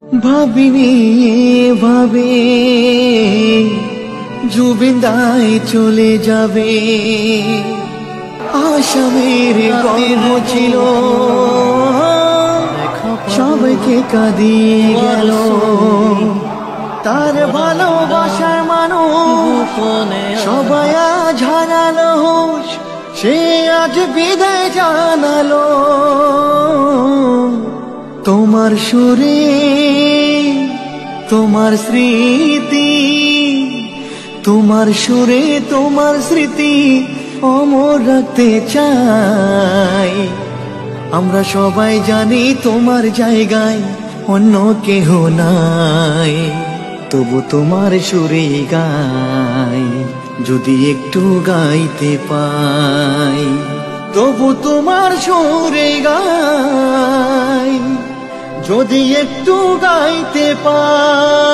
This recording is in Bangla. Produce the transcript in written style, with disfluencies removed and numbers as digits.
ভাবিনি ভাবে জুবিন্দায় চলে যাবে, আসামের গর্ব ছিল সবাইকে কাঁদিয়ে গেল। তার ভালোবাসার মানুষ সবাই আজ হারালো, সে আজ বিদায় জানালো। তোমার সুরে তোমার স্মৃতি, তোমার সুরে তোমার স্মৃতি অমর রাখতে চাই। আমরা সবাই জানি তোমার জায়গায় অন্য কেহ নাই, তবু তোমার সুরে গাই যদি একটু গাইতে পাই। তবু তোমার সুরে গাই যদি একটু গাইতে পাই।